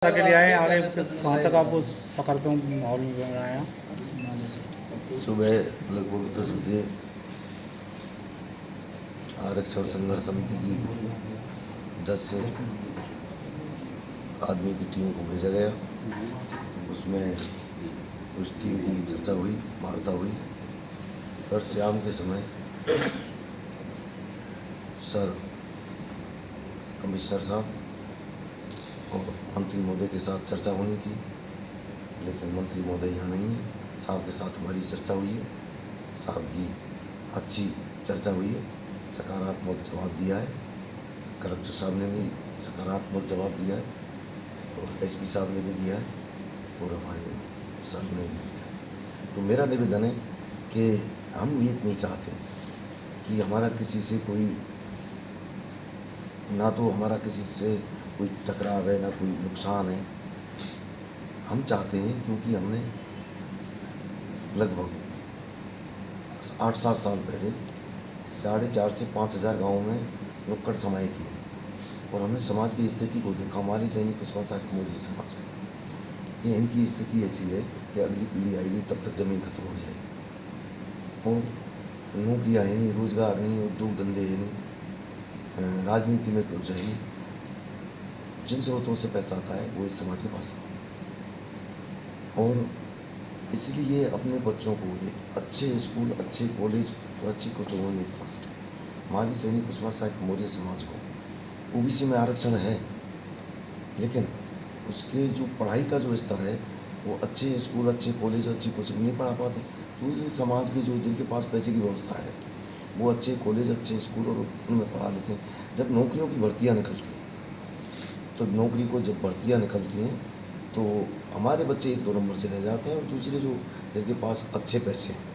के लिए आए आगे कहाँ तक आप उस सकारात्मक माहौल में बनाया? सुबह लगभग 10 बजे आरक्षण संघर्ष समिति की 10 आदमी की टीम को भेजा गया। उसमें उस टीम की चर्चा हुई, वार्ता हुई और शाम के समय सर कमिश्नर साहब और मंत्री महोदय के साथ चर्चा होनी थी, लेकिन मंत्री महोदय यहाँ नहीं है। साहब के साथ हमारी चर्चा हुई है, साहब की अच्छी चर्चा हुई है, सकारात्मक जवाब दिया है। कलेक्टर साहब ने भी सकारात्मक जवाब दिया है और एसपी साहब ने भी दिया है और हमारे सर ने भी दिया है। तो मेरा निवेदन है कि हम ये नहीं चाहते कि हमारा किसी से कोई, ना तो हमारा किसी से कोई टकराव है, ना कोई नुकसान है। हम चाहते हैं, क्योंकि हमने लगभग 8-7 साल पहले 4,500 से 5,000 गाँव में नुक्कड़ समाई की और हमने समाज की स्थिति को देखा, हमारी सैनिक कुशवाहा मोदी समाज को, कि इनकी स्थिति ऐसी है कि अगली पीढ़ी आएगी तब तक ज़मीन खत्म हो जाएगी और नौकरियाँ है नहीं, रोज़गार नहीं, उद्योग धंधे है नहीं, राजनीति में कुछ है नहीं। जिन स्रोतों से पैसा आता है वो इस समाज के पास नहीं, और इसलिए अपने बच्चों को ये अच्छे स्कूल, अच्छे कॉलेज और अच्छी कोचिंगों में पास करें। हमारी सैनिक कुशवाहा मौर्य समाज को ओबीसी में आरक्षण है, लेकिन उसके जो पढ़ाई का जो स्तर है वो अच्छे स्कूल, अच्छे कॉलेज, अच्छी कोचिंग नहीं पढ़ा पाते। दूसरे समाज के जो जिनके पास पैसे की व्यवस्था है वो अच्छे कॉलेज, अच्छे स्कूल और उनमें पढ़ा लेते हैं। जब नौकरियों की भर्तियाँ निकलती हैं तो नौकरी को जब भर्तियाँ निकलती हैं तो हमारे बच्चे 1-2 नंबर से रह जाते हैं और दूसरे जो जिनके पास अच्छे पैसे हैं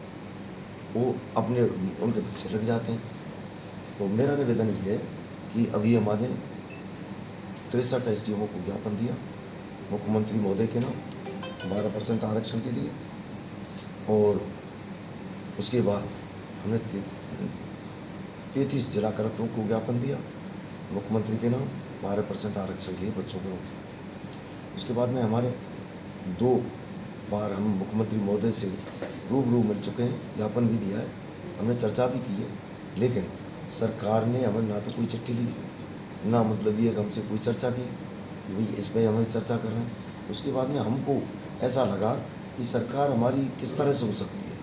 वो अपने उनके बच्चे लग जाते हैं। तो मेरा निवेदन ये है कि अभी हमारे 63 एसडीएमओ को ज्ञापन दिया मुख्यमंत्री महोदय के नाम 12% आरक्षण के लिए, और उसके बाद हमने 33 जिला कलेक्टरों को ज्ञापन दिया मुख्यमंत्री के नाम 12% आरक्षण के लिए बच्चों को नौकरी। उसके बाद में हमारे 2 बार हम मुख्यमंत्री महोदय से रूबरू मिल चुके हैं, ज्ञापन भी दिया है, हमने चर्चा भी की है, लेकिन सरकार ने हमें ना तो कोई चिट्ठी लिखी, ना मतलब ये कि हमसे कोई चर्चा की कि भाई इस पर हमें चर्चा कर रहे हैं। उसके बाद में हमको ऐसा लगा कि सरकार हमारी किस तरह से हो सकती है,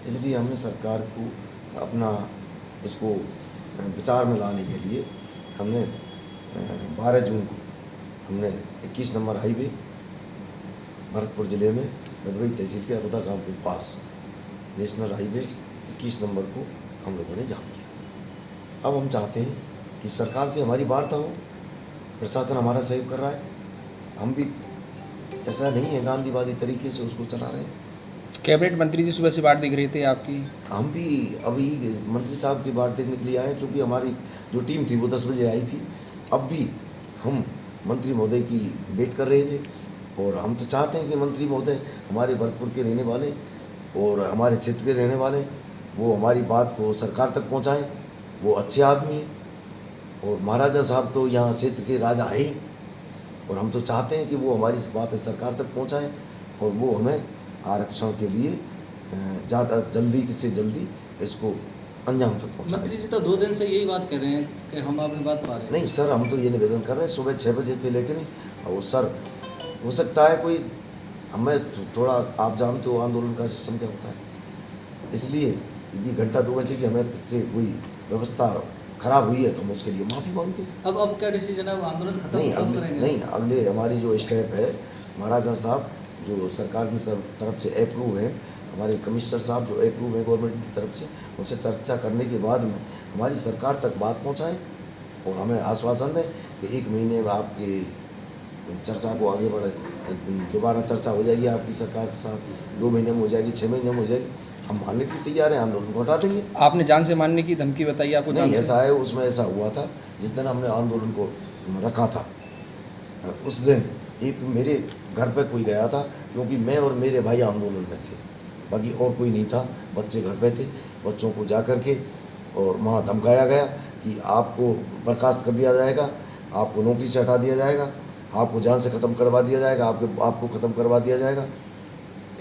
इसलिए हमने सरकार को अपना इसको विचार में लाने के लिए हमने 12 जून को हमने 21 नंबर हाईवे भरतपुर ज़िले में नदवई तहसील के अरोदा गांव के पास नेशनल हाईवे 21 नंबर को हम लोगों ने जाम किया। अब हम चाहते हैं कि सरकार से हमारी वार्ता हो, प्रशासन हमारा सहयोग कर रहा है, हम भी ऐसा नहीं है गांधीवादी तरीके से उसको चला रहे हैं। कैबिनेट मंत्री जी सुबह से बात दिख रही थी आपकी? हम भी अभी मंत्री साहब की बात देखने के लिए आए, क्योंकि हमारी जो टीम थी वो 10 बजे आई थी। अब भी हम मंत्री महोदय की वेट कर रहे थे और हम तो चाहते हैं कि मंत्री महोदय हमारे भरतपुर के रहने वाले और हमारे क्षेत्र के रहने वाले वो हमारी बात को सरकार तक पहुंचाएं। वो अच्छे आदमी हैं और महाराजा साहब तो यहाँ क्षेत्र के राजा हैं ही, और हम तो चाहते हैं कि वो हमारी बात सरकार तक पहुंचाएं और वो हमें आरक्षण के लिए ज़्यादा जल्दी से जल्दी इसको अंजाम तक पहुँचाएं। मंत्री जी तो 2 दिन से यही बात कर रहे हैं कि हम आपकी बात पा रहे हैं। नहीं सर, हम तो ये निवेदन कर रहे हैं, सुबह 6 बजे से लेकर नहीं। और सर हो सकता है कोई हमें थोड़ा, आप जानते हो आंदोलन का सिस्टम क्या होता है, इसलिए यदि घंटा 2 घंटे की हमें से कोई व्यवस्था खराब हुई है तो हम उसके लिए माफ़ी मांगते हैं। अब क्या डिसीजन है? आंदोलन खत्म कब करेंगे? नहीं, अगले हमारी जो स्टेप है, महाराजा साहब जो सरकार की तरफ से अप्रूव है, हमारे कमिश्नर साहब जो अप्रूव है गवर्नमेंट की तरफ से, उनसे चर्चा करने के बाद में हमारी सरकार तक बात पहुंचाएं और हमें आश्वासन दें कि 1 महीने में आपकी चर्चा को आगे बढ़े, दोबारा चर्चा हो जाएगी आपकी सरकार के साथ, 2 महीने में हो जाएगी, 6 महीने में हो जाएगी। हम मानने के तैयार हैं, आंदोलन को हटा देंगे। आपने जान से मारने की धमकी बताई आपको? नहीं, ऐसा है, उसमें ऐसा हुआ था जिस दिन हमने आंदोलन को रखा था, उस दिन एक मेरे घर पर कोई गया था, क्योंकि मैं और मेरे भाई आंदोलन में थे, बाकी और कोई नहीं था, बच्चे घर पे थे। बच्चों को जा कर के और वहाँ धमकाया गया कि आपको बर्खास्त कर दिया जाएगा, आपको नौकरी से हटा दिया जाएगा, आपको जान से ख़त्म करवा दिया जाएगा, आपको ख़त्म करवा दिया जाएगा।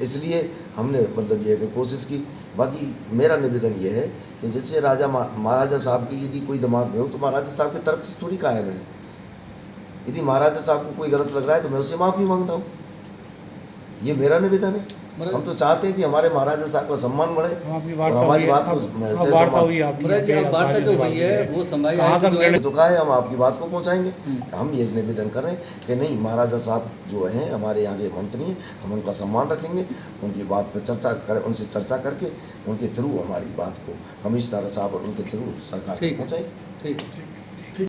इसलिए हमने मतलब ये कोशिश की। बाकी मेरा निवेदन ये है कि जैसे महाराजा साहब की यदि कोई दिमाग में हो तो महाराजा साहब की तरफ से थोड़ी कहा है मैंने। यदि महाराजा साहब को कोई गलत लग रहा है तो मैं उससे माफ़ी मांगता हूँ, ये मेरा निवेदन है। हम तो चाहते हैं कि हमारे महाराजा साहब का सम्मान बढ़े और हमारी बात को वार्ता जो हुई है वो संभाई तो कहा है, हम आपकी बात को पहुंचाएंगे। हम ये निवेदन कर रहे हैं कि नहीं, महाराजा साहब जो हैं हमारे यहाँ के मंत्री हैं, हम उनका सम्मान रखेंगे, उनकी बात पर चर्चा करें, उनसे चर्चा करके उनके थ्रू हमारी बात को कमिश्नर साहब और उनके थ्रू सरकार तक पहुँचाएं। ठीक है।